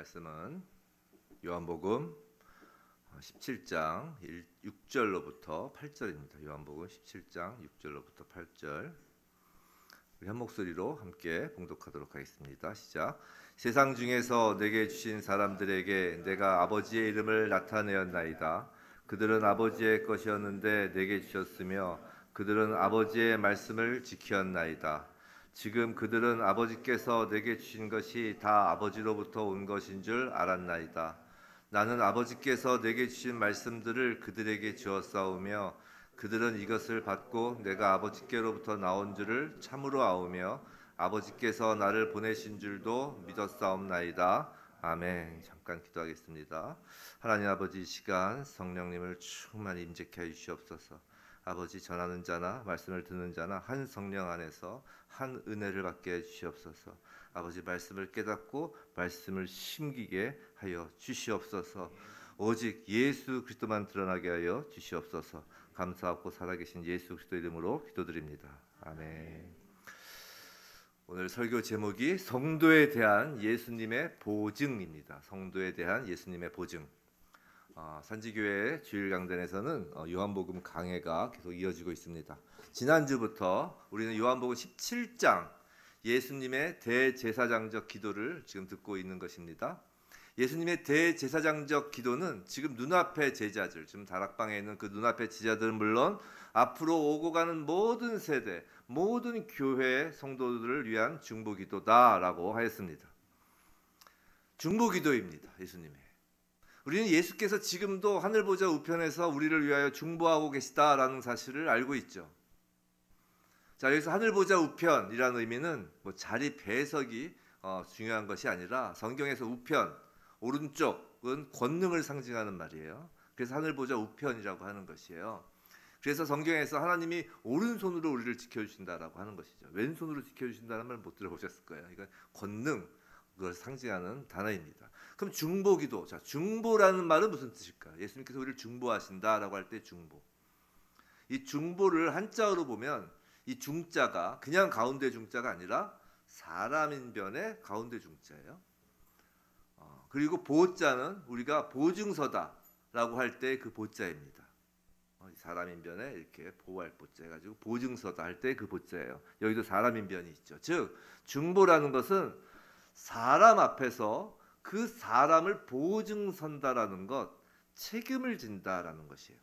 말씀은 요한복음 17장 6절로부터 8절입니다. 요한복음 17장 6절로부터 8절. 우리 한 목소리로 함께 봉독하도록 하겠습니다. 시작. 세상 중에서 내게 주신 사람들에게 내가 아버지의 이름을 나타내었나이다. 그들은 아버지의 것이었는데 내게 주셨으며 그들은 아버지의 말씀을 지켰나이다. 지금 그들은 아버지께서 내게 주신 것이 다 아버지로부터 온 것인 줄 알았나이다. 나는 아버지께서 내게 주신 말씀들을 그들에게 주었사오며 그들은 이것을 받고 내가 아버지께로부터 나온 줄을 참으로 아오며 아버지께서 나를 보내신 줄도 믿었사옵나이다. 아멘. 잠깐 기도하겠습니다. 하나님 아버지, 이 시간 성령님을 충만히 임재케 하여 주시옵소서. 아버지, 전하는 자나 말씀을 듣는 자나 한 성령 안에서 한 은혜를 받게 해 주시옵소서. 아버지, 말씀을 깨닫고 말씀을 심기게 하여 주시옵소서. 오직 예수 그리스도만 드러나게 하여 주시옵소서. 감사하고 살아계신 예수 그리스도 이름으로 기도드립니다. 아멘. 오늘 설교 제목이 성도에 대한 예수님의 보증입니다. 성도에 대한 예수님의 보증. 산지교회 주일 강단에서는 요한복음 강해가 계속 이어지고 있습니다. 지난주부터 우리는 요한복음 17장 예수님의 대제사장적 기도를 지금 듣고 있는 것입니다. 예수님의 대제사장적 기도는 지금 눈앞의 제자들, 지금 다락방에 있는 그 눈앞의 제자들은 물론 앞으로 오고 가는 모든 세대, 모든 교회 성도들을 위한 중보기도다라고 하였습니다. 중보기도입니다. 예수님의. 우리는 예수께서 지금도 하늘 보좌 우편에서 우리를 위하여 중보하고 계시다라는 사실을 알고 있죠. 자, 여기서 하늘 보좌 우편이라는 의미는 자리 배석이 중요한 것이 아니라 성경에서 우편, 오른쪽은 권능을 상징하는 말이에요. 그래서 하늘 보좌 우편이라고 하는 것이에요. 그래서 성경에서 하나님이 오른손으로 우리를 지켜주신다라고 하는 것이죠. 왼손으로 지켜주신다는 말 못 들어보셨을 거예요. 이건 권능, 그걸 상징하는 단어입니다. 그럼 중보기도. 자, 중보라는 말은 무슨 뜻일까요? 예수님께서 우리를 중보하신다라고 할 때 중보. 이 중보를 한자어로 보면 이 중자가 그냥 가운데 중자가 아니라 사람인변의 가운데 중자예요. 그리고 보자는 우리가 보증서다라고 할 때 그 보자입니다. 사람인변에 이렇게 보호할 보자 해가지고 보증서다 할 때 그 보자예요. 여기도 사람인변이 있죠. 즉 중보라는 것은 사람 앞에서 그 사람을 보증선다라는 것, 책임을 진다라는 것이에요.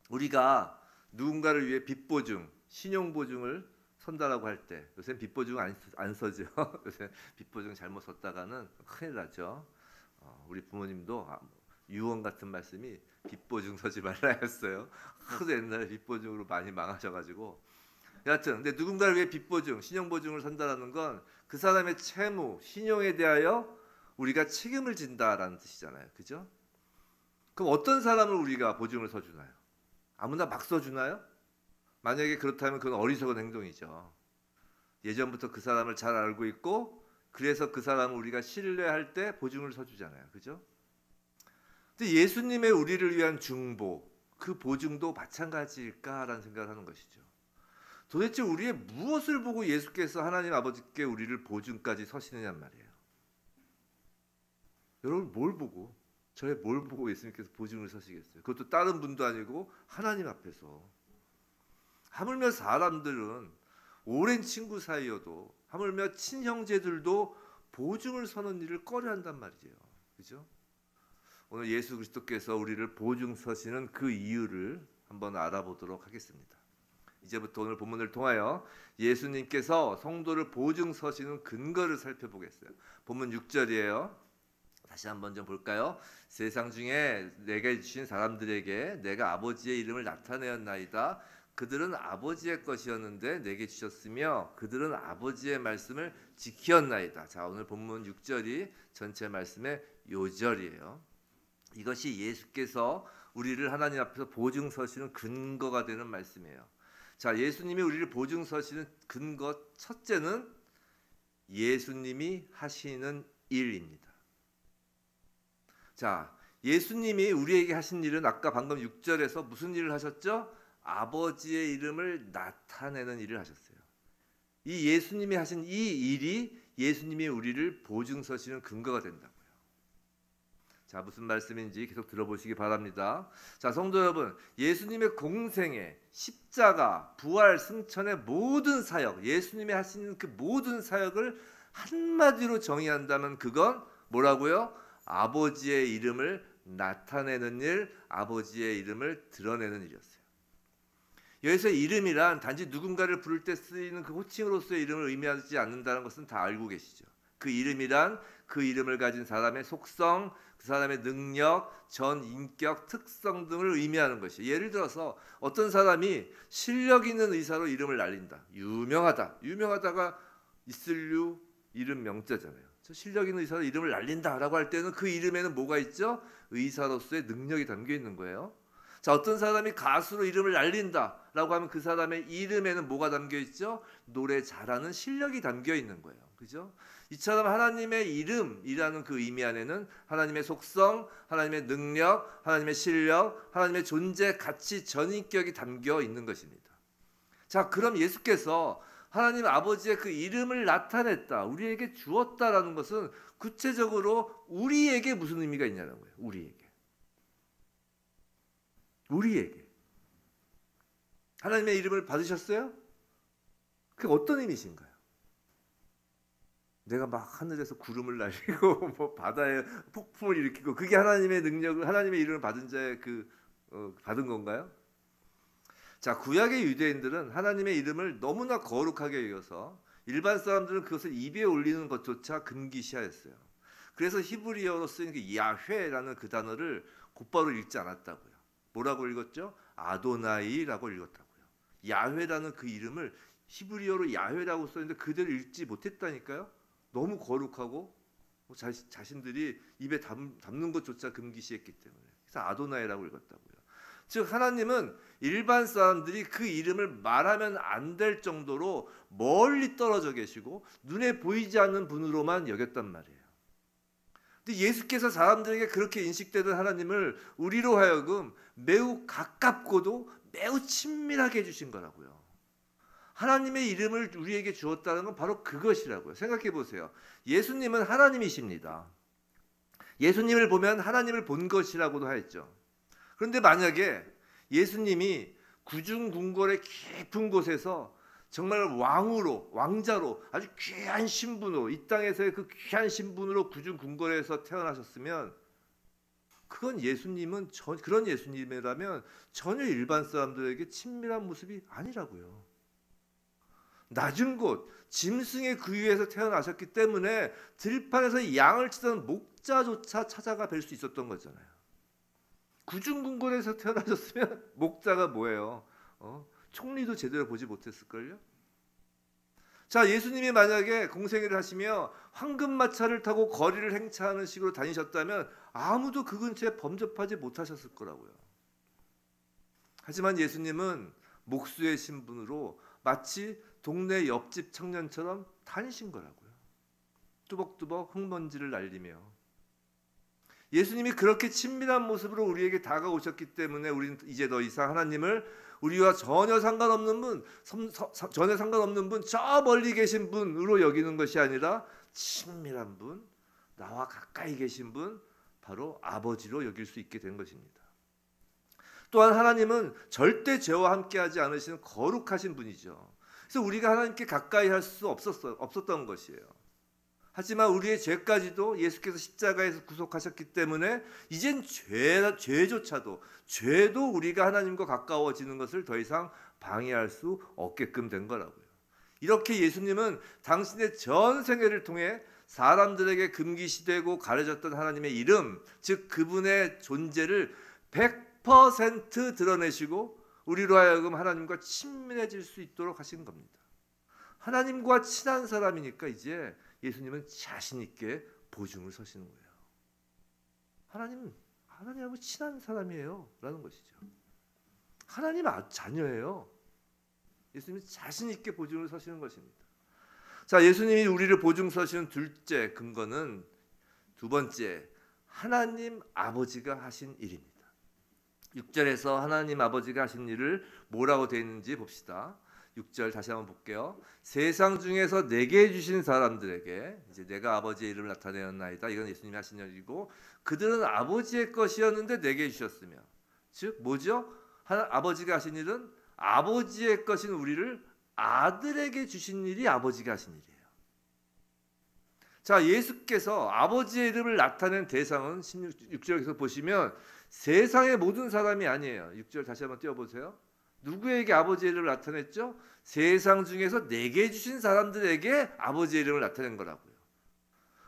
우리가 누군가를 위해 빚보증, 신용보증을 선다라고 할 때, 요새 빚보증 안 써죠. 요새 빚보증 잘못 썼다가는 큰일 나죠. 우리 부모님도 유언 같은 말씀이 빚보증 서지 말라 했어요. 하도 옛날에 빚보증으로 많이 망하셔가지고. 여하튼 근데 누군가를 위해 빚보증, 신용보증을 선다라는 건 그 사람의 채무, 신용에 대하여 우리가 책임을 진다라는 뜻이잖아요. 그죠? 그럼 어떤 사람을 우리가 보증을 서주나요? 아무나 막 서주나요? 만약에 그렇다면 그건 어리석은 행동이죠. 예전부터 그 사람을 잘 알고 있고 그래서 그 사람을 우리가 신뢰할 때 보증을 서주잖아요. 그죠? 근데 예수님의 우리를 위한 중보, 그 보증도 마찬가지일까라는 생각을 하는 것이죠. 도대체 우리의 무엇을 보고 예수께서 하나님 아버지께 우리를 보증까지 서시느냐는 말이에요. 여러분 뭘 보고, 저의 뭘 보고 예수님께서 보증을 서시겠어요? 그것도 다른 분도 아니고 하나님 앞에서. 하물며 사람들은 오랜 친구 사이여도 하물며 친형제들도 보증을 서는 일을 꺼려한단 말이에요. 그죠? 오늘 예수 그리스도께서 우리를 보증 서시는 그 이유를 한번 알아보도록 하겠습니다. 이제부터 오늘 본문을 통하여 예수님께서 성도를 보증 서시는 근거를 살펴보겠어요. 본문 6절이에요. 다시 한번 좀 볼까요? 세상 중에 내게 주신 사람들에게 내가 아버지의 이름을 나타내었나이다. 그들은 아버지의 것이었는데 내게 주셨으며 그들은 아버지의 말씀을 지켰나이다. 자, 오늘 본문 6절이 전체 말씀의 요절이에요. 이것이 예수께서 우리를 하나님 앞에서 보증 서시는 근거가 되는 말씀이에요. 자, 예수님이 우리를 보증 서시는 근거 첫째는 예수님이 하시는 일입니다. 자, 예수님이 우리에게 하신 일은 아까 방금 6절에서 무슨 일을 하셨죠? 아버지의 이름을 나타내는 일을 하셨어요. 이 예수님이 하신 이 일이 예수님이 우리를 보증 서시는 근거가 된다고요. 자, 무슨 말씀인지 계속 들어보시기 바랍니다. 자, 성도 여러분, 예수님의 공생애, 십자가, 부활, 승천의 모든 사역, 예수님이 하시는 그 모든 사역을 한마디로 정의한다면 그건 뭐라고요? 아버지의 이름을 나타내는 일, 아버지의 이름을 드러내는 일이었어요. 여기서 이름이란 단지 누군가를 부를 때 쓰이는 그 호칭으로서의 이름을 의미하지 않는다는 것은 다 알고 계시죠. 그 이름이란 그 이름을 가진 사람의 속성, 그 사람의 능력, 전 인격, 특성 등을 의미하는 것이에요. 예를 들어서 어떤 사람이 실력 있는 의사로 이름을 날린다. 유명하다. 유명하다가 있을류 이름 명자잖아요. 저 실력 있는 의사로 이름을 날린다라고 할 때는 그 이름에는 뭐가 있죠? 의사로서의 능력이 담겨 있는 거예요. 자, 어떤 사람이 가수로 이름을 날린다라고 하면 그 사람의 이름에는 뭐가 담겨 있죠? 노래 잘하는 실력이 담겨 있는 거예요. 그죠? 이처럼 하나님의 이름이라는 그 의미 안에는 하나님의 속성, 하나님의 능력, 하나님의 실력, 하나님의 존재, 가치, 전인격이 담겨 있는 것입니다. 자, 그럼 예수께서 하나님 아버지의 그 이름을 나타냈다, 우리에게 주었다라는 것은 구체적으로 우리에게 무슨 의미가 있냐는 거예요. 우리에게 하나님의 이름을 받으셨어요? 그게 어떤 의미신가요? 내가 막 하늘에서 구름을 날리고 뭐 바다에 폭풍을 일으키고 그게 하나님의 능력을, 하나님의 이름을 받은 자의 받은 건가요? 자, 구약의 유대인들은 하나님의 이름을 너무나 거룩하게 여겨서 일반 사람들은 그것을 입에 올리는 것조차 금기시하였어요. 그래서 히브리어로 쓰인 그 야훼라는 그 단어를 곧바로 읽지 않았다고요. 뭐라고 읽었죠? 아도나이라고 읽었다고요. 야훼라는 그 이름을 히브리어로 야훼라고 써있는데 그대로 읽지 못했다니까요. 너무 거룩하고 자신들이 입에 담는 것조차 금기시했기 때문에. 그래서 아도나이라고 읽었다고요. 즉 하나님은 일반 사람들이 그 이름을 말하면 안 될 정도로 멀리 떨어져 계시고 눈에 보이지 않는 분으로만 여겼단 말이에요. 근데 예수께서 사람들에게 그렇게 인식되던 하나님을 우리로 하여금 매우 가깝고도 매우 친밀하게 해주신 거라고요. 하나님의 이름을 우리에게 주었다는 건 바로 그것이라고요. 생각해 보세요. 예수님은 하나님이십니다. 예수님을 보면 하나님을 본 것이라고도 하였죠. 그런데 만약에 예수님이 구중궁궐의 깊은 곳에서 정말 왕자로 아주 귀한 신분으로, 이 땅에서의 그 귀한 신분으로 구중궁궐에서 태어나셨으면 그건 그런 예수님이라면 전혀 일반 사람들에게 친밀한 모습이 아니라고요. 낮은 곳, 짐승의 구유에서 태어나셨기 때문에 들판에서 양을 치던 목자조차 찾아가 뵐 수 있었던 거잖아요. 구중궁궐에서 태어나셨으면 목자가 뭐예요? 총리도 제대로 보지 못했을걸요? 자, 예수님이 만약에 공생애를 하시며 황금마차를 타고 거리를 행차하는 식으로 다니셨다면 아무도 그 근처에 범접하지 못하셨을 거라고요. 하지만 예수님은 목수의 신분으로 마치 동네 옆집 청년처럼 다니신 거라고요. 뚜벅뚜벅 흙먼지를 날리며. 예수님이 그렇게 친밀한 모습으로 우리에게 다가오셨기 때문에 우리는 이제 더 이상 하나님을 우리와 전혀 상관없는 분, 저 멀리 계신 분으로 여기는 것이 아니라 친밀한 분, 나와 가까이 계신 분, 바로 아버지로 여길 수 있게 된 것입니다. 또한 하나님은 절대 죄와 함께하지 않으시는 거룩하신 분이죠. 그래서 우리가 하나님께 가까이 할 수 없었던 것이에요. 하지만 우리의 죄까지도 예수께서 십자가에서 구속하셨기 때문에 이젠 죄도 우리가 하나님과 가까워지는 것을 더 이상 방해할 수 없게끔 된 거라고요. 이렇게 예수님은 당신의 전 생애를 통해 사람들에게 금기시되고 가려졌던 하나님의 이름, 즉 그분의 존재를 100% 드러내시고 우리로 하여금 하나님과 친밀해질 수 있도록 하신 겁니다. 하나님과 친한 사람이니까 이제 예수님은 자신 있게 보증을 서시는 거예요. 하나님하고 친한 사람이에요 라는 것이죠. 하나님 자녀예요. 예수님이 자신 있게 보증을 서시는 것입니다. 자, 예수님이 우리를 보증 서시는 둘째 근거는 두 번째, 하나님 아버지가 하신 일입니다. 6절에서 하나님 아버지가 하신 일을 뭐라고 되어 있는지 봅시다. 6절 다시 한번 볼게요. 세상 중에서 내게 주신 사람들에게, 이제 내가 아버지의 이름을 나타내었나이다. 이건 예수님이 하신 일이고, 그들은 아버지의 것이었는데 내게 주셨으며, 즉 뭐죠? 아버지가 하신 일은 아버지의 것인 우리를 아들에게 주신 일이 아버지가 하신 일이에요. 자, 예수께서 아버지의 이름을 나타낸 대상은 16절에서 보시면 세상의 모든 사람이 아니에요. 6절 다시 한번 띄워보세요. 누구에게 아버지의 이름을 나타냈죠? 세상 중에서 내게 주신 사람들에게 아버지의 이름을 나타낸 거라고요.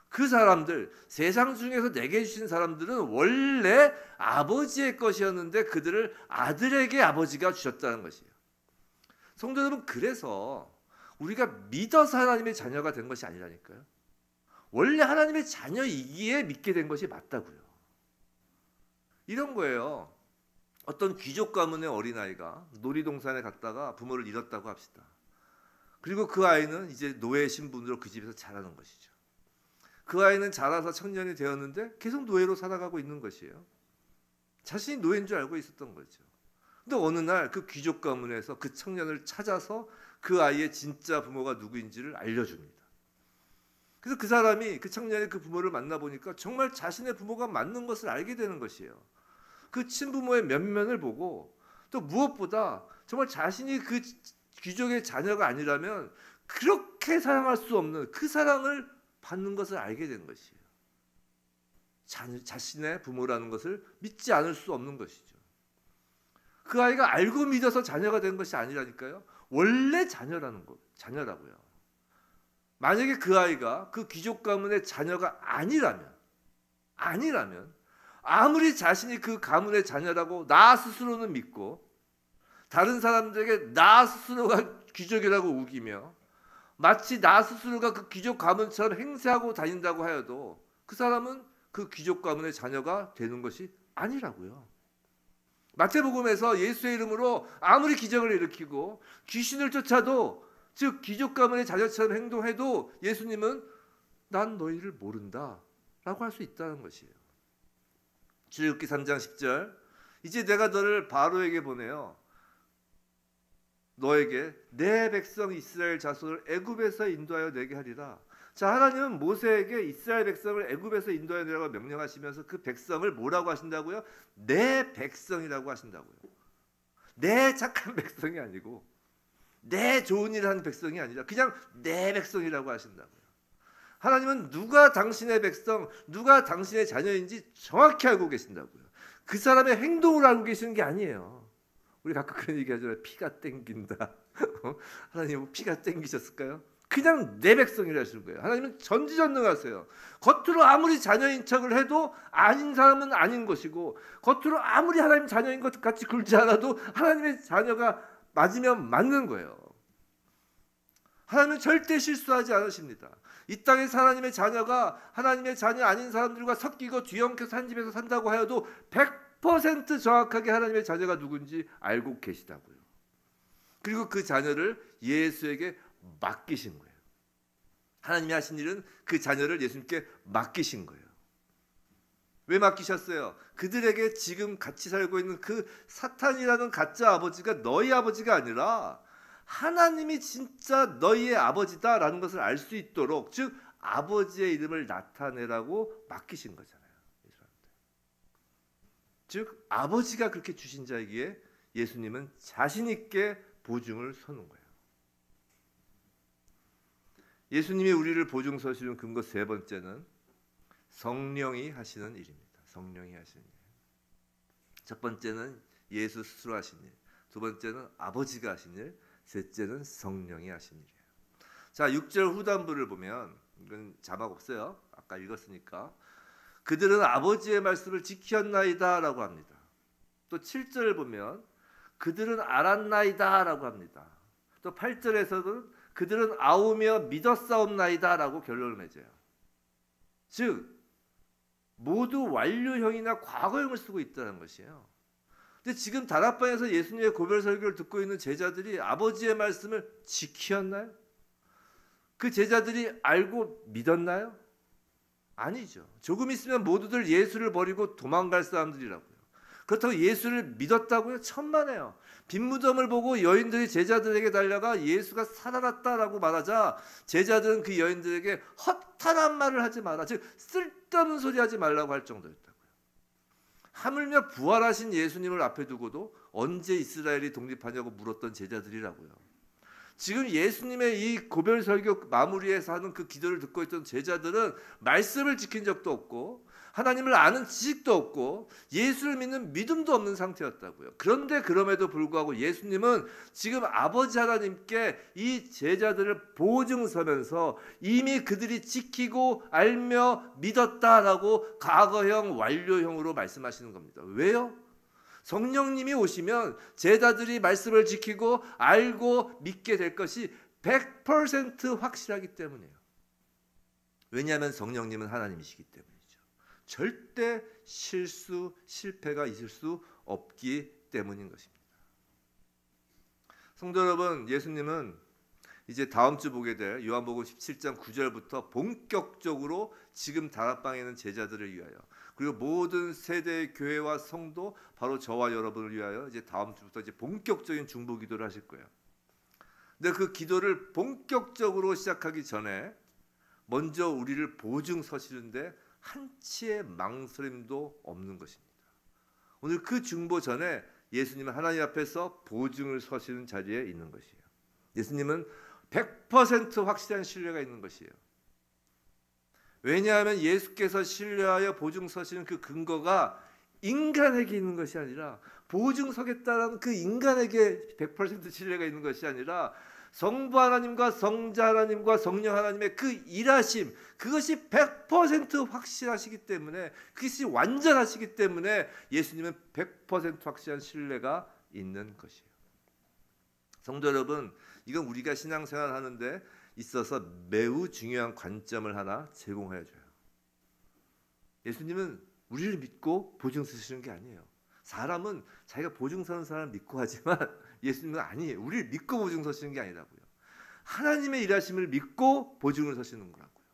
그 사람들, 세상 중에서 내게 주신 사람들은 원래 아버지의 것이었는데 그들을 아들에게 아버지가 주셨다는 것이에요. 성도 여러분, 그래서 우리가 믿어서 하나님의 자녀가 된 것이 아니라니까요. 원래 하나님의 자녀이기에 믿게 된 것이 맞다고요. 이런 거예요. 어떤 귀족 가문의 어린아이가 놀이동산에 갔다가 부모를 잃었다고 합시다. 그리고 그 아이는 이제 노예 신분으로 그 집에서 자라는 것이죠. 그 아이는 자라서 청년이 되었는데 계속 노예로 살아가고 있는 것이에요. 자신이 노예인 줄 알고 있었던 거죠. 근데 어느 날 그 귀족 가문에서 그 청년을 찾아서 그 아이의 진짜 부모가 누구인지를 알려줍니다. 그래서 그 사람이, 그 청년이 그 부모를 만나보니까 정말 자신의 부모가 맞는 것을 알게 되는 것이에요. 그 친부모의 면면을 보고, 또 무엇보다 정말 자신이 그 귀족의 자녀가 아니라면 그렇게 사랑할 수 없는 그 사랑을 받는 것을 알게 된 것이에요. 자신의 부모라는 것을 믿지 않을 수 없는 것이죠. 그 아이가 알고 믿어서 자녀가 된 것이 아니라니까요. 원래 자녀라고요. 만약에 그 아이가 그 귀족 가문의 자녀가 아니라면 아무리 자신이 그 가문의 자녀라고 나 스스로는 믿고 다른 사람들에게 나 스스로가 귀족이라고 우기며 마치 나 스스로가 그 귀족 가문처럼 행세하고 다닌다고 하여도 그 사람은 그 귀족 가문의 자녀가 되는 것이 아니라고요. 마태복음에서 예수의 이름으로 아무리 기적을 일으키고 귀신을 쫓아도, 즉 귀족 가문의 자녀처럼 행동해도 예수님은 난 너희를 모른다 라고 할 수 있다는 것이에요. 출애굽기 3장 10절, 이제 내가 너를 바로에게 보내어 너에게 내 백성 이스라엘 자손을 애굽에서 인도하여 내게 하리라. 자, 하나님은 모세에게 이스라엘 백성을 애굽에서 인도하여 내라고 명령하시면서 그 백성을 뭐라고 하신다고요? 내 백성이라고 하신다고요. 내 착한 백성이 아니고 내 좋은 일을 하는 백성이 아니라 그냥 내 백성이라고 하신다고요. 하나님은 누가 당신의 백성, 누가 당신의 자녀인지 정확히 알고 계신다고요. 그 사람의 행동을 알고 계시는 게 아니에요. 우리 가끔 그런 얘기 하잖아요. 피가 땡긴다. 하나님 피가 땡기셨을까요? 그냥 내 백성이라 하시는 거예요. 하나님은 전지전능하세요. 겉으로 아무리 자녀인 척을 해도 아닌 사람은 아닌 것이고, 겉으로 아무리 하나님 자녀인 것 같이 굴지 않아도 하나님의 자녀가 맞으면 맞는 거예요. 하나님은 절대 실수하지 않으십니다. 이 땅에서 하나님의 자녀가 하나님의 자녀 아닌 사람들과 섞이고 뒤엉켜서 한 집에서 산다고 하여도 100% 정확하게 하나님의 자녀가 누군지 알고 계시다고요. 그리고 그 자녀를 예수에게 맡기신 거예요. 하나님이 하신 일은 그 자녀를 예수님께 맡기신 거예요. 왜 맡기셨어요? 그들에게 지금 같이 살고 있는 그 사탄이라는 가짜 아버지가 너희 아버지가 아니라 하나님이 진짜 너희의 아버지다라는 것을 알 수 있도록, 즉 아버지의 이름을 나타내라고 맡기신 거잖아요. 즉 아버지가 그렇게 주신 자이기에 예수님은 자신 있게 보증을 서는 거예요. 예수님이 우리를 보증 서시는 근거 세 번째는 성령이 하시는 일입니다. 성령이 하시는 일. 첫 번째는 예수 스스로 하신 일, 두 번째는 아버지가 하신 일, 셋째는 성령이 하신 일이에요. 자, 6절 후반부를 보면, 이건 자막 없어요. 아까 읽었으니까. 그들은 아버지의 말씀을 지켰나이다 라고 합니다. 또 7절을 보면 그들은 알았나이다 라고 합니다. 또 8절에서는 그들은 아우며 믿었사옵나이다 라고 결론을 맺어요. 즉 모두 완료형이나 과거형을 쓰고 있다는 것이에요. 근데 지금 다락방에서 예수님의 고별 설교를 듣고 있는 제자들이 아버지의 말씀을 지켰나요? 그 제자들이 알고 믿었나요? 아니죠. 조금 있으면 모두들 예수를 버리고 도망갈 사람들이라고요. 그렇다고 예수를 믿었다고요? 천만에요. 빈무덤을 보고 여인들이 제자들에게 달려가 예수가 살아났다라고 말하자 제자들은 그 여인들에게 허탄한 말을 하지 마라. 즉 쓸데없는 소리 하지 말라고 할 정도였다고요. 하물며 부활하신 예수님을 앞에 두고도 언제 이스라엘이 독립하냐고 물었던 제자들이라고요. 지금 예수님의 이 고별 설교 마무리에서 하는 그 기도를 듣고 있던 제자들은 말씀을 지킨 적도 없고 하나님을 아는 지식도 없고 예수를 믿는 믿음도 없는 상태였다고요. 그런데 그럼에도 불구하고 예수님은 지금 아버지 하나님께 이 제자들을 보증서면서 이미 그들이 지키고 알며 믿었다라고 과거형 완료형으로 말씀하시는 겁니다. 왜요? 성령님이 오시면 제자들이 말씀을 지키고 알고 믿게 될 것이 100% 확실하기 때문이에요. 왜냐하면 성령님은 하나님이시기 때문이죠. 절대 실패가 있을 수 없기 때문인 것입니다. 성도 여러분, 예수님은 이제 다음 주 보게 될 요한복음 17장 9절부터 본격적으로 지금 다락방에 있는 제자들을 위하여 그리고 모든 세대의 교회와 성도 바로 저와 여러분을 위하여 이제 다음 주부터 이제 본격적인 중보 기도를 하실 거예요. 근데 그 기도를 본격적으로 시작하기 전에 먼저 우리를 보증 서시는데 한치의 망설임도 없는 것입니다. 오늘 그 중보 전에 예수님은 하나님 앞에서 보증을 서시는 자리에 있는 것이에요. 예수님은 100% 확실한 신뢰가 있는 것이에요. 왜냐하면 예수께서 신뢰하여 보증 서시는 그 근거가 인간에게 있는 것이 아니라 보증 서겠다라는 그 인간에게 100% 신뢰가 있는 것이 아니라 성부 하나님과 성자 하나님과 성령 하나님의 그 일하심 그것이 100% 확실하시기 때문에 그것이 완전하시기 때문에 예수님은 100% 확실한 신뢰가 있는 것이에요. 성도 여러분, 이건 우리가 신앙생활 하는데 있어서 매우 중요한 관점을 하나 제공해 줘요. 예수님은 우리를 믿고 보증 서시는 게 아니에요. 사람은 자기가 보증 서는 사람을 믿고 하지만 예수님은 아니에요. 우리를 믿고 보증 서시는 게 아니라고요. 하나님의 일하심을 믿고 보증을 서시는 거라고요.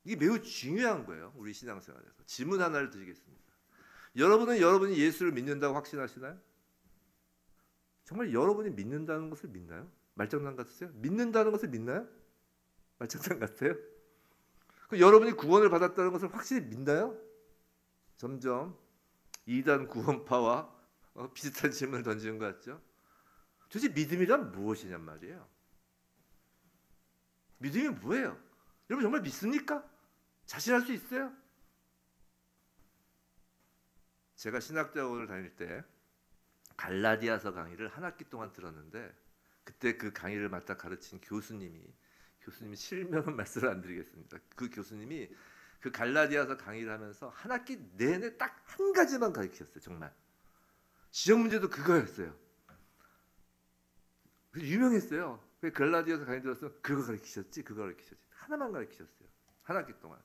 이게 매우 중요한 거예요. 우리 신앙생활에서. 질문 하나를 드리겠습니다. 여러분은 여러분이 예수를 믿는다고 확신하시나요? 정말 여러분이 믿는다는 것을 믿나요? 말장난 같으세요? 믿는다는 것을 믿나요? 말장난 같아요? 여러분이 구원을 받았다는 것을 확실히 믿나요? 점점 이단 구원파와 비슷한 질문을 던지는 것 같죠? 도대체 믿음이란 무엇이냔 말이에요. 믿음이 뭐예요? 여러분 정말 믿습니까? 자신할 수 있어요? 제가 신학대학원을 다닐 때 갈라디아서 강의를 한 학기 동안 들었는데 그때 그 강의를 맡아 가르친 교수님이 실명은 말씀을 안 드리겠습니다. 그 교수님이 그 갈라디아서 강의를 하면서 한 학기 내내 딱 한 가지만 가르치셨어요. 정말 지역 문제도 그거였어요. 유명했어요. 갈라디아서 강의 들어서 그거 가르치셨지 하나만 가르치셨어요. 한 학기 동안.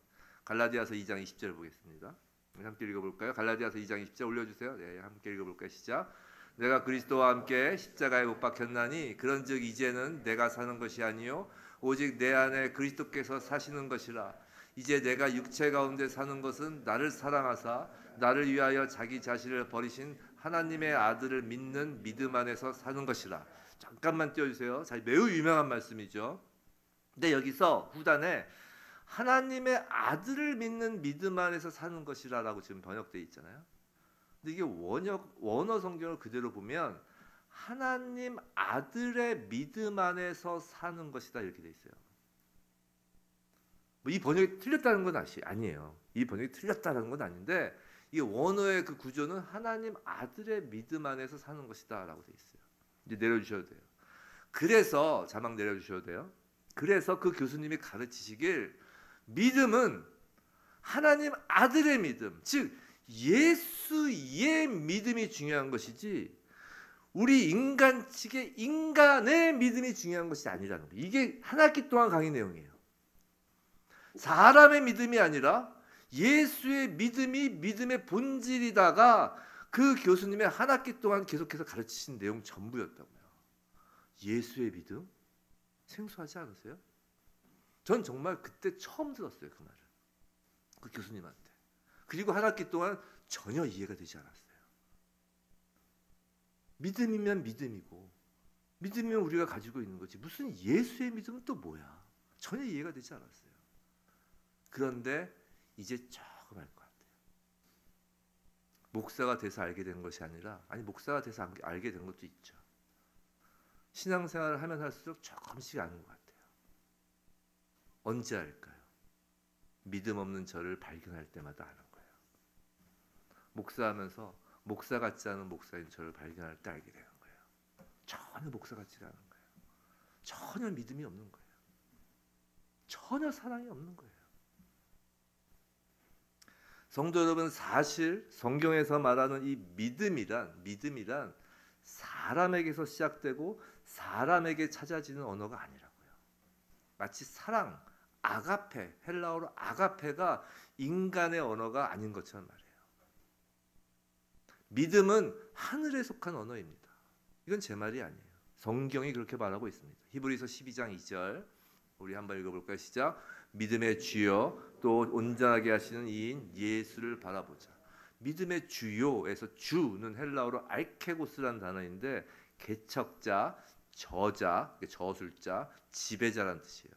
갈라디아서 2장 20절 보겠습니다. 함께 읽어볼까요? 갈라디아서 2장 20절 올려주세요. 네, 함께 읽어볼까요? 시작. 내가 그리스도와 함께 십자가에 못 박혔나니 그런즉 이제는 내가 사는 것이 아니요 오직 내 안에 그리스도께서 사시는 것이라. 이제 내가 육체 가운데 사는 것은 나를 사랑하사 나를 위하여 자기 자신을 버리신 하나님의 아들을 믿는 믿음 안에서 사는 것이라. 잠깐만 띄워주세요. 매우 유명한 말씀이죠. 근데 여기서 후단에 하나님의 아들을 믿는 믿음 안에서 사는 것이라라고 지금 번역되어 있잖아요. 근데 이게 원어 성경을 그대로 보면 하나님 아들의 믿음 안에서 사는 것이다 이렇게 돼 있어요. 이 번역이 틀렸다는 건 아니에요. 이 번역이 틀렸다는 건 아닌데 이 원어의 그 구조는 하나님 아들의 믿음 안에서 사는 것이다라고 돼 있어요. 이제 내려주셔도 돼요. 그래서 자막 내려주셔도 돼요. 그래서 그 교수님이 가르치시길 믿음은 하나님 아들의 믿음, 즉 예수의 믿음이 중요한 것이지 우리 인간 측의 인간의 믿음이 중요한 것이 아니라는 거예요. 이게 한 학기 동안 강의 내용이에요. 사람의 믿음이 아니라 예수의 믿음이 믿음의 본질이다가 그 교수님의 한 학기 동안 계속해서 가르치신 내용 전부였다고요. 예수의 믿음? 생소하지 않으세요? 전 정말 그때 처음 들었어요. 그 말을. 그 교수님한테. 그리고 한 학기 동안 전혀 이해가 되지 않았어요. 믿음이면 믿음이고 믿으면 우리가 가지고 있는 거지 무슨 예수의 믿음은 또 뭐야? 전혀 이해가 되지 않았어요. 그런데 이제 조금 알 것 같아요. 목사가 돼서 알게 된 것이 아니라 목사가 돼서 알게 된 것도 있죠. 신앙생활을 하면 할수록 조금씩 아는 것 같아요. 언제 알까요? 믿음 없는 저를 발견할 때마다 아는 거예요. 목사하면서 목사 같지 않은 목사인 저를 발견할 때 알게 되는 거예요. 전혀 목사 같지가 않은 거예요. 전혀 믿음이 없는 거예요. 전혀 사랑이 없는 거예요. 성도 여러분, 사실 성경에서 말하는 이 믿음이란 사람에게서 시작되고 사람에게 찾아지는 언어가 아니라고요. 마치 사랑, 아가페, 헬라어로 아가페가 인간의 언어가 아닌 것처럼 말해요. 믿음은 하늘에 속한 언어입니다. 이건 제 말이 아니에요. 성경이 그렇게 말하고 있습니다. 히브리서 12장 2절 우리 한번 읽어볼까요? 시작. 믿음의 주요 또 온전하게 하시는 이인 예수를 바라보자. 믿음의 주요에서 주는 헬라어로 알케고스라는 단어인데 개척자, 저자, 저술자, 지배자라는 뜻이에요.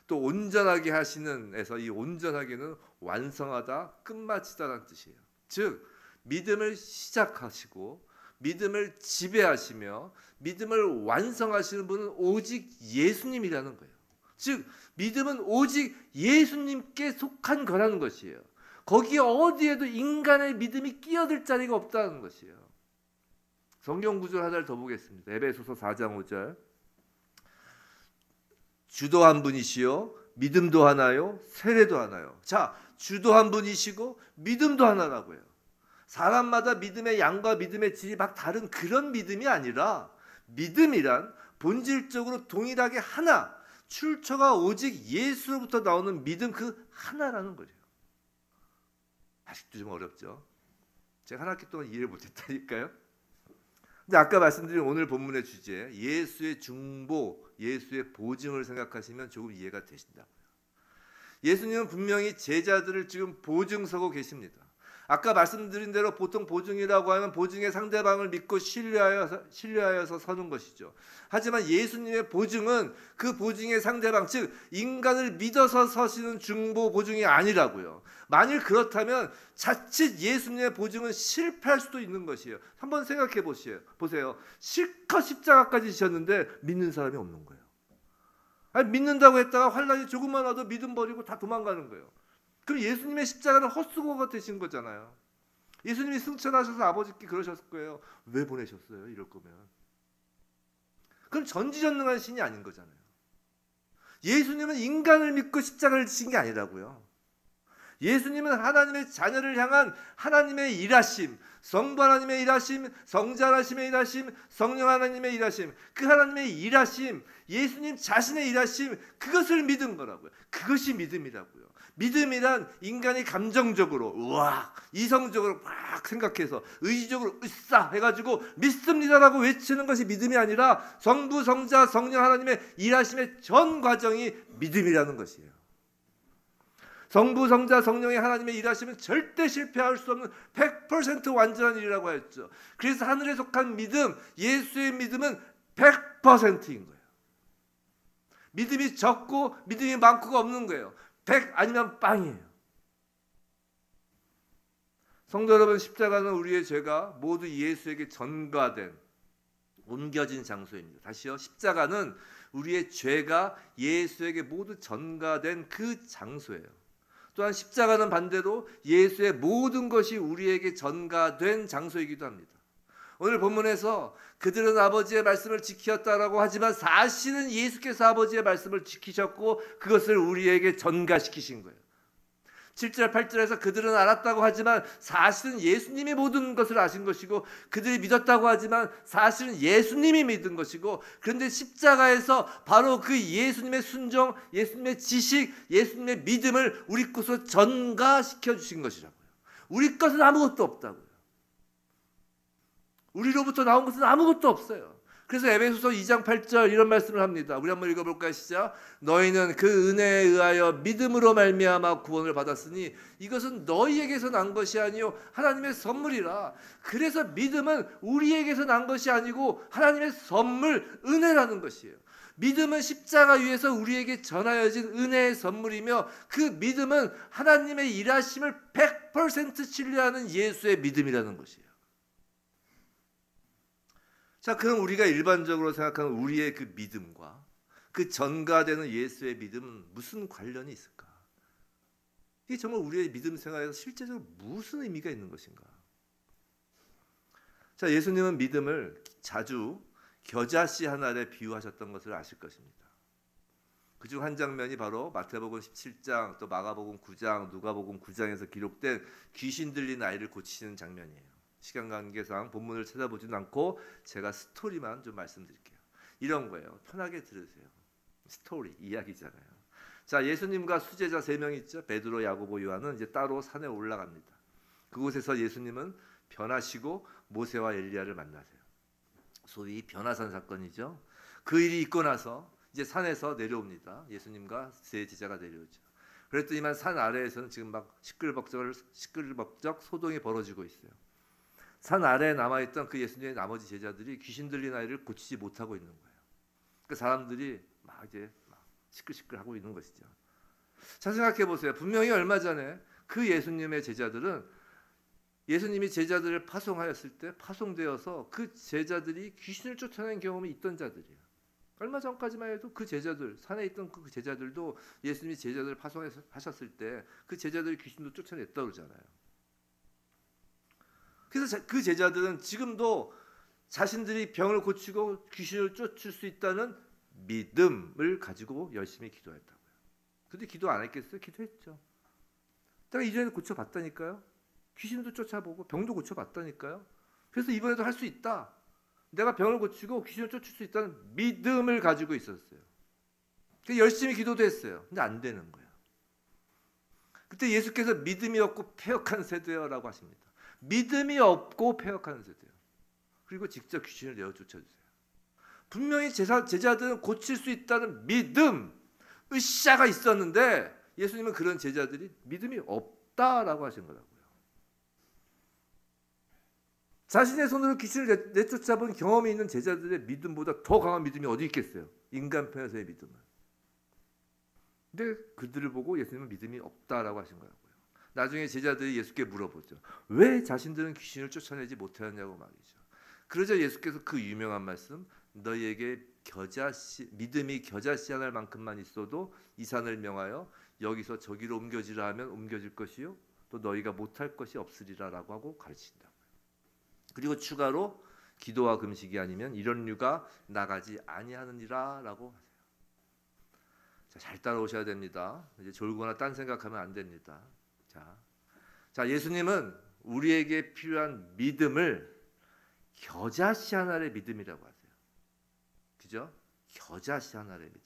또 온전하게 하시는에서 이 온전하게는 완성하다, 끝마치다라는 뜻이에요. 즉 믿음을 시작하시고 믿음을 지배하시며 믿음을 완성하시는 분은 오직 예수님이라는 거예요. 즉 믿음은 오직 예수님께 속한 거라는 것이에요. 거기에 어디에도 인간의 믿음이 끼어들 자리가 없다는 것이에요. 성경 구절 하나를 더 보겠습니다. 에베소서 4장 5절 주도 한 분이시요 믿음도 하나요 세례도 하나요. 자, 주도 한 분이시고 믿음도 하나라고요. 사람마다 믿음의 양과 믿음의 질이 막 다른 그런 믿음이 아니라 믿음이란 본질적으로 동일하게 하나, 출처가 오직 예수로부터 나오는 믿음 그 하나라는 거죠. 아직도 좀 어렵죠. 제가 한 학기 동안 이해를 못했다니까요. 근데 아까 말씀드린 오늘 본문의 주제 예수의 중보, 예수의 보증을 생각하시면 조금 이해가 되신다고요. 예수님은 분명히 제자들을 지금 보증서고 계십니다. 아까 말씀드린 대로 보통 보증이라고 하면 보증의 상대방을 믿고 신뢰하여서 서는 것이죠. 하지만 예수님의 보증은 그 보증의 상대방, 즉 인간을 믿어서 서시는 중보 보증이 아니라고요. 만일 그렇다면 자칫 예수님의 보증은 실패할 수도 있는 것이에요. 한번 생각해 보세요. 실컷 십자가까지 지셨는데 믿는 사람이 없는 거예요. 믿는다고 했다가 환란이 조금만 와도 믿음 버리고 다 도망가는 거예요. 그럼 예수님의 십자가는 헛수고가 되신 거잖아요. 예수님이 승천하셔서 아버지께 그러셨을 거예요. 왜 보내셨어요? 이럴 거면. 그럼 전지전능한 신이 아닌 거잖아요. 예수님은 인간을 믿고 십자가를 지신 게 아니라고요. 예수님은 하나님의 자녀를 향한 하나님의 일하심, 성부 하나님의 일하심, 성자 하나님의 일하심, 성령 하나님의 일하심, 그 하나님의 일하심, 예수님 자신의 일하심, 그것을 믿은 거라고요. 그것이 믿음이라고요. 믿음이란 인간이 감정적으로 우와 이성적으로 막 생각해서 의지적으로 으싸 해가지고 믿습니다라고 외치는 것이 믿음이 아니라 성부, 성자, 성령 하나님의 일하심의 전 과정이 믿음이라는 것이에요. 성부, 성자, 성령의 하나님의 일하심은 절대 실패할 수 없는 100% 완전한 일이라고 했죠. 그래서 하늘에 속한 믿음, 예수의 믿음은 100%인 거예요. 믿음이 적고 믿음이 많고가 없는 거예요. 100 아니면 빵이에요. 성도 여러분, 십자가는 우리의 죄가 모두 예수에게 전가된, 옮겨진 장소입니다. 다시요. 십자가는 우리의 죄가 예수에게 모두 전가된 그 장소예요. 또한 십자가는 반대로 예수의 모든 것이 우리에게 전가된 장소이기도 합니다. 오늘 본문에서 그들은 아버지의 말씀을 지켰다라고 하지만 사실은 예수께서 아버지의 말씀을 지키셨고 그것을 우리에게 전가시키신 거예요. 7절 8절에서 그들은 알았다고 하지만 사실은 예수님이 모든 것을 아신 것이고 그들이 믿었다고 하지만 사실은 예수님이 믿은 것이고 그런데 십자가에서 바로 그 예수님의 순종, 예수님의 지식, 예수님의 믿음을 우리 것으로 전가시켜 주신 것이라고요. 우리 것은 아무것도 없다고요. 우리로부터 나온 것은 아무것도 없어요. 그래서 에베소서 2장 8절 이런 말씀을 합니다. 우리 한번 읽어볼까요? 시작. 너희는 그 은혜에 의하여 믿음으로 말미암아 구원을 받았으니 이것은 너희에게서 난 것이 아니요 하나님의 선물이라. 그래서 믿음은 우리에게서 난 것이 아니고 하나님의 선물, 은혜라는 것이에요. 믿음은 십자가 위에서 우리에게 전하여진 은혜의 선물이며 그 믿음은 하나님의 일하심을 100% 신뢰하는 예수의 믿음이라는 것이에요. 자, 그럼 우리가 일반적으로 생각하는 우리의 그 믿음과 그 전가되는 예수의 믿음은 무슨 관련이 있을까? 이게 정말 우리의 믿음 생활에서 실제적으로 무슨 의미가 있는 것인가? 자, 예수님은 믿음을 자주 겨자씨 하나에 비유하셨던 것을 아실 것입니다. 그중 한 장면이 바로 마태복음 17장, 또 마가복음 9장, 누가복음 9장에서 기록된 귀신 들린 아이를 고치시는 장면이에요. 시간 관계상 본문을 찾아보지는 않고 제가 스토리만 좀 말씀드릴게요. 이런 거예요. 편하게 들으세요. 스토리, 이야기잖아요. 자, 예수님과 수제자 3명 있죠. 베드로, 야고보, 요한은 이제 따로 산에 올라갑니다. 그곳에서 예수님은 변하시고 모세와 엘리야를 만나세요. 소위 변화산 사건이죠. 그 일이 있고 나서 이제 산에서 내려옵니다. 예수님과 세 제자가 내려오죠. 그랬더니만 산 아래에서는 지금 막 시끌벅적 소동이 벌어지고 있어요. 산 아래에 남아있던 그 예수님의 나머지 제자들이 귀신 들린 아이를 고치지 못하고 있는 거예요. 그 사람들이 막 이제 시끌시끌하고 있는 것이죠. 자, 생각해 보세요. 분명히 얼마 전에 그 예수님의 제자들은 예수님이 제자들을 파송하였을 때 파송되어서 그 제자들이 귀신을 쫓아낸 경험이 있던 자들이에요. 얼마 전까지만 해도 그 제자들, 산에 있던 그 제자들도 예수님이 제자들을 파송하셨을 때 그 제자들이 귀신도 쫓아냈다고 그러잖아요. 그래서 그 제자들은 지금도 자신들이 병을 고치고 귀신을 쫓을 수 있다는 믿음을 가지고 열심히 기도했다고요. 근데 기도 안 했겠어요? 기도했죠. 내가 이전에 고쳐봤다니까요. 귀신도 쫓아보고 병도 고쳐봤다니까요. 그래서 이번에도 할 수 있다. 내가 병을 고치고 귀신을 쫓을 수 있다는 믿음을 가지고 있었어요. 그래서 열심히 기도도 했어요. 근데 안 되는 거예요. 그때 예수께서 믿음이 없고 패역한 세대여라고 하십니다. 믿음이 없고 패역하는 세대요. 그리고 직접 귀신을 내어 쫓아주세요. 분명히 제자들은 고칠 수 있다는 믿음, 으쌰가 있었는데 예수님은 그런 제자들이 믿음이 없다라고 하신 거라고요. 자신의 손으로 귀신을 내쫓아본 경험이 있는 제자들의 믿음보다 더 강한 믿음이 어디 있겠어요? 인간 편에서의 믿음은. 근데 그들을 보고 예수님은 믿음이 없다라고 하신 거라고요. 나중에 제자들이 예수께 물어보죠. 왜 자신들은 귀신을 쫓아내지 못하였냐고 말이죠. 그러자 예수께서 그 유명한 말씀, 너희에게 믿음이 겨자씨 하나 만큼만 있어도 이 산을 명하여 여기서 저기로 옮겨지라 하면 옮겨질 것이요 또 너희가 못할 것이 없으리라라고 하고 가르친다고요. 그리고 추가로 기도와 금식이 아니면 이런 류가 나가지 아니하느니라라고 하세요. 자, 잘 따라오셔야 됩니다. 이제 졸거나 딴 생각하면 안 됩니다. 자, 예수님은 우리에게 필요한 믿음을 겨자씨 하나의 믿음이라고 하세요. 그죠? 겨자씨 하나의 믿음.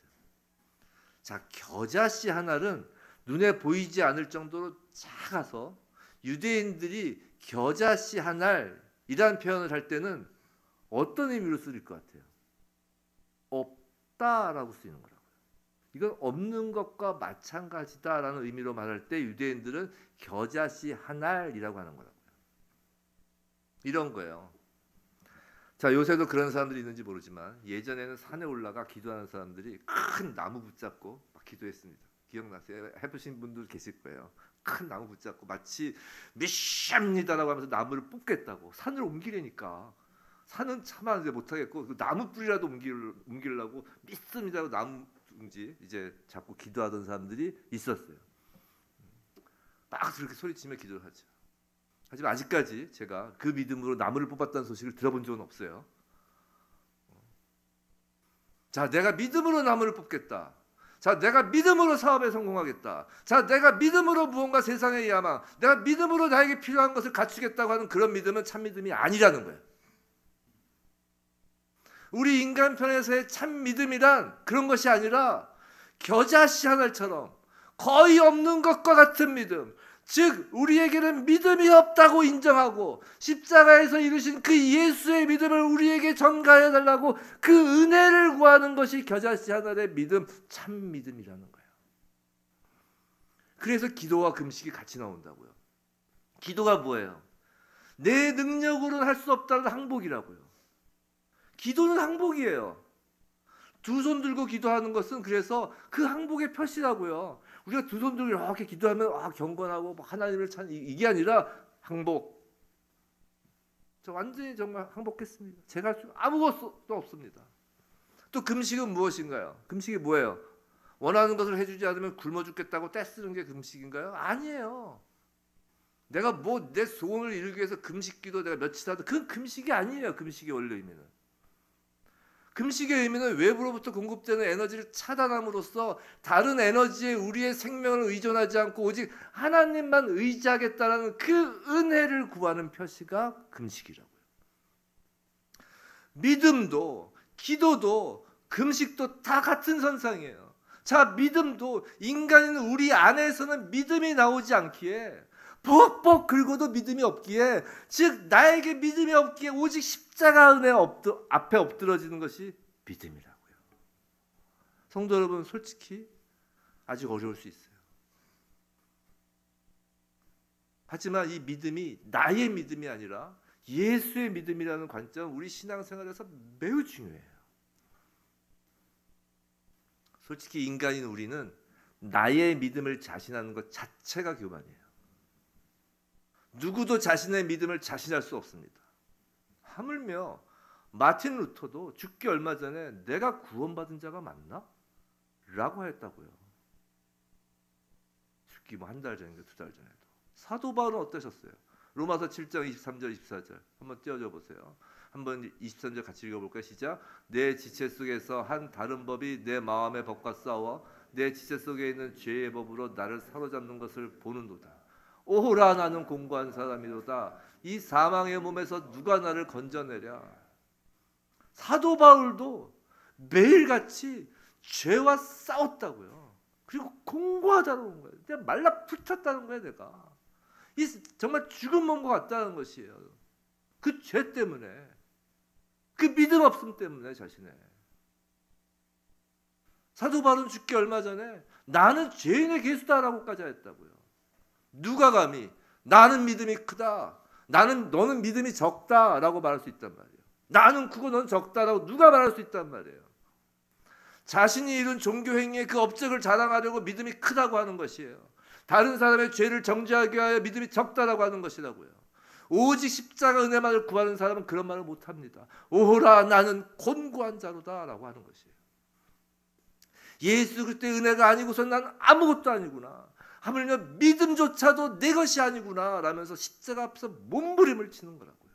자, 겨자씨 하나는 눈에 보이지 않을 정도로 작아서 유대인들이 겨자씨 하나이라는 표현을 할 때는 어떤 의미로 쓸 것 같아요? 없다라고 쓰이는 거라고요. 이건 없는 것과 마찬가지다라는 의미로 말할 때 유대인들은 겨자씨 한 알이라고 하는 거라고요. 이런 거예요. 자, 요새도 그런 사람들이 있는지 모르지만 예전에는 산에 올라가 기도하는 사람들이 큰 나무 붙잡고 막 기도했습니다. 기억나세요? 해보신 분들 계실 거예요. 큰 나무 붙잡고 마치 미션입니다라고 하면서 나무를 뽑겠다고 산을 옮기려니까 산은 차마 이제 못하겠고 그 나무 뿌리라도 옮기려고 믿습니다라고 나무 둥지 이제 자꾸 기도하던 사람들이 있었어요. 막 그렇게 소리치며 기도를 하죠. 하지만 아직까지 제가 그 믿음으로 나무를 뽑았다는 소식을 들어본 적은 없어요. 자, 내가 믿음으로 나무를 뽑겠다. 자, 내가 믿음으로 사업에 성공하겠다. 자, 내가 믿음으로 무언가 세상의 야망, 내가 믿음으로 나에게 필요한 것을 갖추겠다고 하는 그런 믿음은 참 믿음이 아니라는 거예요. 우리 인간 편에서의 참 믿음이란 그런 것이 아니라 겨자씨 하나처럼 거의 없는 것과 같은 믿음, 즉 우리에게는 믿음이 없다고 인정하고 십자가에서 이루신 그 예수의 믿음을 우리에게 전가해 달라고 그 은혜를 구하는 것이 겨자씨 하늘의 믿음, 참 믿음이라는 거예요. 그래서 기도와 금식이 같이 나온다고요. 기도가 뭐예요? 내 능력으로는 할 수 없다는 항복이라고요. 기도는 항복이에요. 두 손 들고 기도하는 것은 그래서 그 항복의 표시라고요. 우리가 두 손 들고 이렇게 기도하면 경건하고 하나님을 찾는 이게 아니라 항복. 저 완전히 정말 항복했습니다. 제가 할 수 아무것도 없습니다. 또 금식은 무엇인가요? 금식이 뭐예요? 원하는 것을 해주지 않으면 굶어 죽겠다고 떼쓰는 게 금식인가요? 아니에요. 내가 뭐 내 소원을 이루기 위해서 금식기도 내가 며칠 하도 그건 금식이 아니에요. 금식의 원래 의미는. 금식의 의미는 외부로부터 공급되는 에너지를 차단함으로써 다른 에너지에 우리의 생명을 의존하지 않고 오직 하나님만 의지하겠다는 그 은혜를 구하는 표시가 금식이라고요. 믿음도 기도도 금식도 다 같은 선상이에요. 자, 믿음도 인간인 우리 안에서는 믿음이 나오지 않기에 벅벅 긁어도 믿음이 없기에, 즉 나에게 믿음이 없기에 오직 십자가 은혜 앞에 엎드러지는 것이 믿음이라고요. 성도 여러분, 솔직히 아직 어려울 수 있어요. 하지만 이 믿음이 나의 믿음이 아니라 예수의 믿음이라는 관점, 우리 신앙생활에서 매우 중요해요. 솔직히 인간인 우리는 나의 믿음을 자신하는 것 자체가 교만이에요. 누구도 자신의 믿음을 자신할 수 없습니다. 하물며 마틴 루터도 죽기 얼마 전에 내가 구원받은 자가 맞나? 라고 했다고요. 죽기 뭐 한 달 전인가 두 달 전에도. 사도 바울은 어떠셨어요? 로마서 7장 23절 24절 한번 띄워줘 보세요. 한번 23절 같이 읽어볼까요? 시작. 내 지체 속에서 한 다른 법이 내 마음의 법과 싸워 내 지체 속에 있는 죄의 법으로 나를 사로잡는 것을 보는도다. 오호라, 나는 공고한 사람이로다. 이 사망의 몸에서 누가 나를 건져내랴. 사도 바울도 매일같이 죄와 싸웠다고요. 그리고 공고하다는 거예요. 내가 말라붙었다는 거예요. 내가 이 정말 죽은 몸과 같다는 것이에요. 그 죄 때문에, 그 믿음 없음 때문에 자신의. 사도 바울은 죽기 얼마 전에 나는 죄인의 계수다라고까지 했다고요. 누가 감히 나는 믿음이 크다, 너는 믿음이 적다라고 말할 수 있단 말이에요. 나는 크고 넌 적다라고 누가 말할 수 있단 말이에요. 자신이 이룬 종교 행위의 그 업적을 자랑하려고 믿음이 크다고 하는 것이에요. 다른 사람의 죄를 정죄하기 위하여 믿음이 적다라고 하는 것이라고요. 오직 십자가 은혜만을 구하는 사람은 그런 말을 못합니다. 오호라, 나는 곤고한 자로다 라고 하는 것이에요. 예수 그리스도의 은혜가 아니고선 난 아무것도 아니구나, 하물며 믿음조차도 내 것이 아니구나 라면서 십자가 앞에서 몸부림을 치는 거라고요.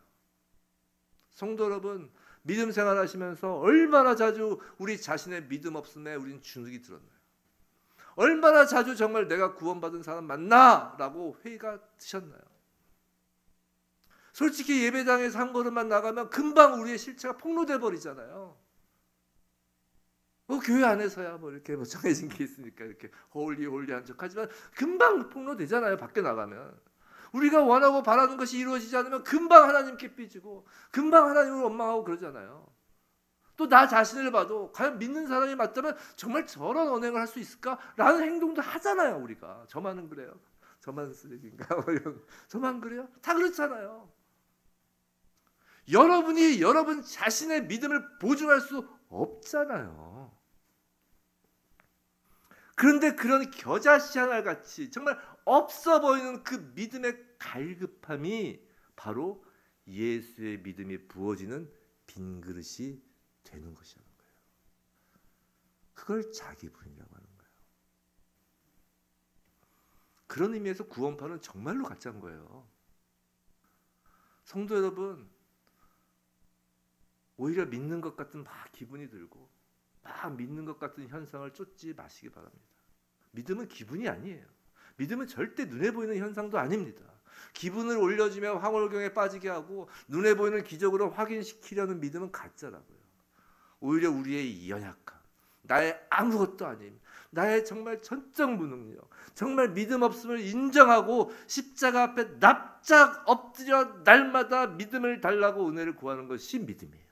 성도 여러분, 믿음 생활하시면서 얼마나 자주 우리 자신의 믿음 없음에 우리는 주눅이 들었나요? 얼마나 자주 정말 내가 구원받은 사람 맞나? 라고 회의가 드셨나요? 솔직히 예배당에서 한 걸음만 나가면 금방 우리의 실체가 폭로돼 버리잖아요. 교회 안에서야 뭐 이렇게 정해진 게 있으니까 이렇게 홀리한 척하지만 금방 폭로되잖아요. 밖에 나가면 우리가 원하고 바라는 것이 이루어지지 않으면 금방 하나님께 삐지고 금방 하나님을 원망하고 그러잖아요. 또 나 자신을 봐도 과연 믿는 사람이 맞다면 정말 저런 언행을 할 수 있을까라는 행동도 하잖아요. 우리가 저만은 그래요. 저만 쓰레기인가? 저만 그래요? 다 그렇잖아요. 여러분이 여러분 자신의 믿음을 보증할 수 없잖아요. 그런데 그런 겨자씨 하나같이 정말 없어 보이는 그 믿음의 갈급함이 바로 예수의 믿음이 부어지는 빈 그릇이 되는 것이라는 거예요. 그걸 자기 부인이라고 하는 거예요. 그런 의미에서 구원파는 정말로 가짜인 거예요. 성도 여러분, 오히려 믿는 것 같은 막 기분이 들고 막 믿는 것 같은 현상을 쫓지 마시기 바랍니다. 믿음은 기분이 아니에요. 믿음은 절대 눈에 보이는 현상도 아닙니다. 기분을 올려주며 황홀경에 빠지게 하고 눈에 보이는 기적으로 확인시키려는 믿음은 가짜라고요. 오히려 우리의 연약함, 나의 아무것도 아님, 나의 정말 전적 무능력, 정말 믿음 없음을 인정하고 십자가 앞에 납작 엎드려 날마다 믿음을 달라고 은혜를 구하는 것이 믿음이에요.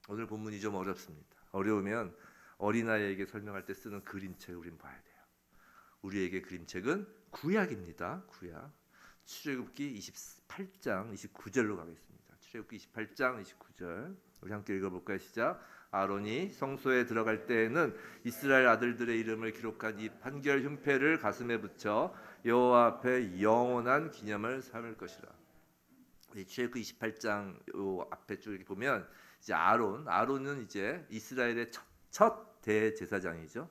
오늘 본문이 좀 어렵습니다. 어려우면 어린아이에게 설명할 때 쓰는 그림책을 우린 봐야 돼요. 우리에게 그림책은 구약입니다. 구약. 출애굽기 28장 29절로 가겠습니다. 출애굽기 28장 29절. 우리 함께 읽어볼까요? 시작. 아론이 성소에 들어갈 때에는 이스라엘 아들들의 이름을 기록한 이 판결 흉패를 가슴에 붙여 여호와 앞에 영원한 기념을 삼을 것이라. 출애굽기 28장 요 앞에 쭉 보면 이제 아론은 이제 이스라엘의 첫 대제사장이죠.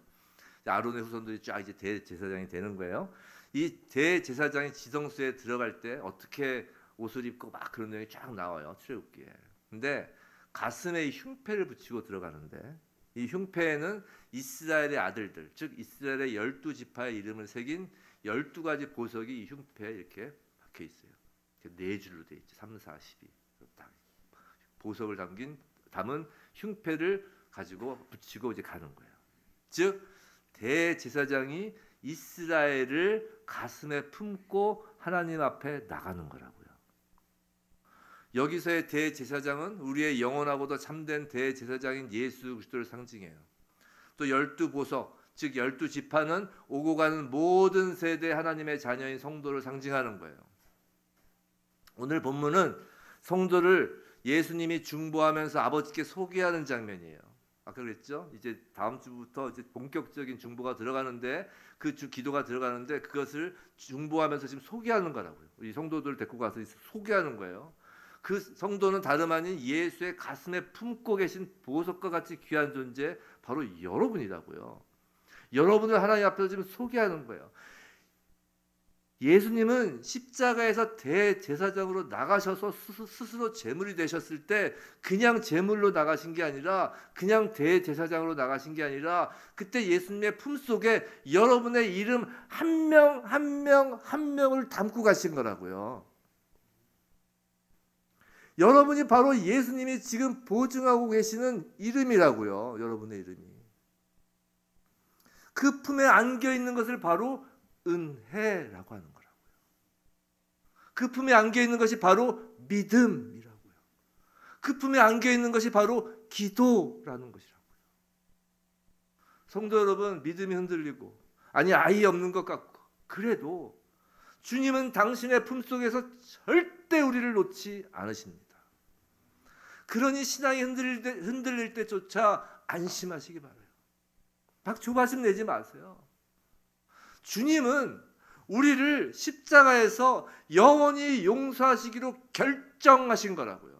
아론의 후손들이 쫙 이제 대제사장이 되는 거예요. 이 대제사장이 지성소에 들어갈 때 어떻게 옷을 입고 막 그런 내용이 쫙 나와요. 출애굽기에. 근데 가슴에 이 흉패를 붙이고 들어가는데 이 흉패에는 이스라엘의 아들들, 즉 이스라엘의 12지파의 이름을 새긴 12가지 보석이 이 흉패에 이렇게 박혀 있어요. 네 줄로 돼 있죠. 3, 4, 12. 보석을 담은 흉패를 가지고 붙이고 이제 가는 거예요. 즉 대제사장이 이스라엘을 가슴에 품고 하나님 앞에 나가는 거라고요. 여기서의 대제사장은 우리의 영원하고도 참된 대제사장인 예수 그리스도를 상징해요. 또 12보석, 즉 12지파는 오고 가는 모든 세대 하나님의 자녀인 성도를 상징하는 거예요. 오늘 본문은 성도를 예수님이 중보하면서 아버지께 소개하는 장면이에요. 아까 그랬죠? 이제 다음 주부터 이제 본격적인 중보가 들어가는데 그 기도가 들어가는데 그것을 중보하면서 지금 소개하는 거라고요. 이 성도들을 데리고 가서 소개하는 거예요. 그 성도는 다름 아닌 예수의 가슴에 품고 계신 보석과 같이 귀한 존재 바로 여러분이라고요. 여러분을 하나님 앞에서 지금 소개하는 거예요. 예수님은 십자가에서 대제사장으로 나가셔서 스스로 제물이 되셨을 때 그냥 제물로 나가신 게 아니라 그냥 대제사장으로 나가신 게 아니라 그때 예수님의 품속에 여러분의 이름 한 명 한 명 한 명을 담고 가신 거라고요. 여러분이 바로 예수님이 지금 보증하고 계시는 이름이라고요. 여러분의 이름이. 그 품에 안겨 있는 것을 바로 은혜라고 하는 거라고요. 그 품에 안겨 있는 것이 바로 믿음이라고요. 그 품에 안겨 있는 것이 바로 기도라는 것이라고요. 성도 여러분, 믿음이 흔들리고 아니 아이 없는 것 같고 그래도 주님은 당신의 품속에서 절대 우리를 놓지 않으십니다. 그러니 신앙이 흔들릴 때조차 안심하시기 바라요. 막 조바심 내지 마세요. 주님은 우리를 십자가에서 영원히 용서하시기로 결정하신 거라고요.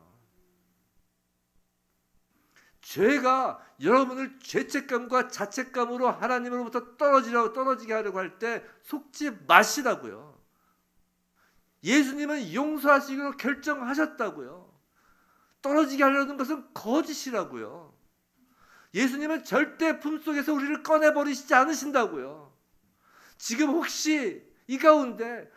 죄가 여러분을 죄책감과 자책감으로 하나님으로부터 떨어지게 하려고 할 때 속지 마시라고요. 예수님은 용서하시기로 결정하셨다고요. 떨어지게 하려는 것은 거짓이라고요. 예수님은 절대 품속에서 우리를 꺼내버리시지 않으신다고요. 지금 혹시 이 가운데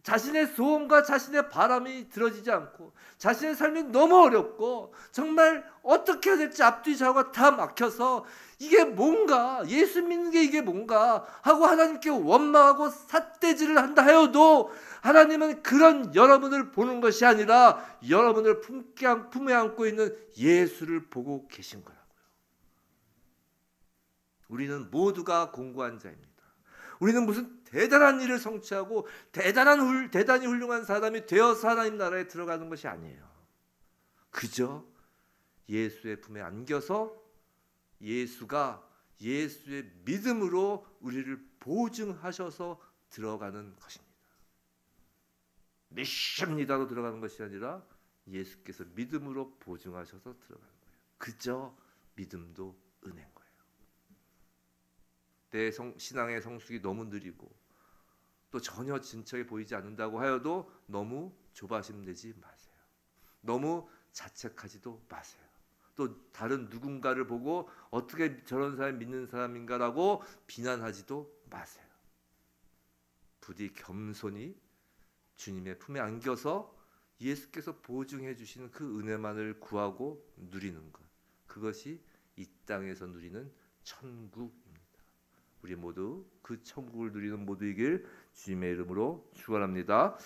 자신의 소원과 자신의 바람이 들어지지 않고 자신의 삶이 너무 어렵고 정말 어떻게 해야 될지 앞뒤 좌우가 다 막혀서 이게 뭔가 예수 믿는 게 이게 뭔가 하고 하나님께 원망하고 삿대질을 한다 하여도 하나님은 그런 여러분을 보는 것이 아니라 여러분을 품에 안고 있는 예수를 보고 계신 거라고요. 우리는 모두가 공고한 자입니다. 우리는 무슨 대단한 일을 성취하고 대단히 훌륭한 사람이 되어서 하나님 나라에 들어가는 것이 아니에요. 그저 예수의 품에 안겨서 예수가 예수의 믿음으로 우리를 보증하셔서 들어가는 것입니다. 믿습니다로 들어가는 것이 아니라 예수께서 믿음으로 보증하셔서 들어가는 거예요. 그저 믿음도 은혜인 거예요. 내 신앙의 성숙이 너무 느리고 또 전혀 진척해 보이지 않는다고 하여도 너무 조바심 내지 마세요. 너무 자책하지도 마세요. 또 다른 누군가를 보고 어떻게 저런 사람이 믿는 사람인가라고 비난하지도 마세요. 부디 겸손히 주님의 품에 안겨서 예수께서 보증해 주시는 그 은혜만을 구하고 누리는 것. 그것이 이 땅에서 누리는 천국입니다. 우리 모두 그 천국을 누리는 모두이길 주님의 이름으로 축원합니다.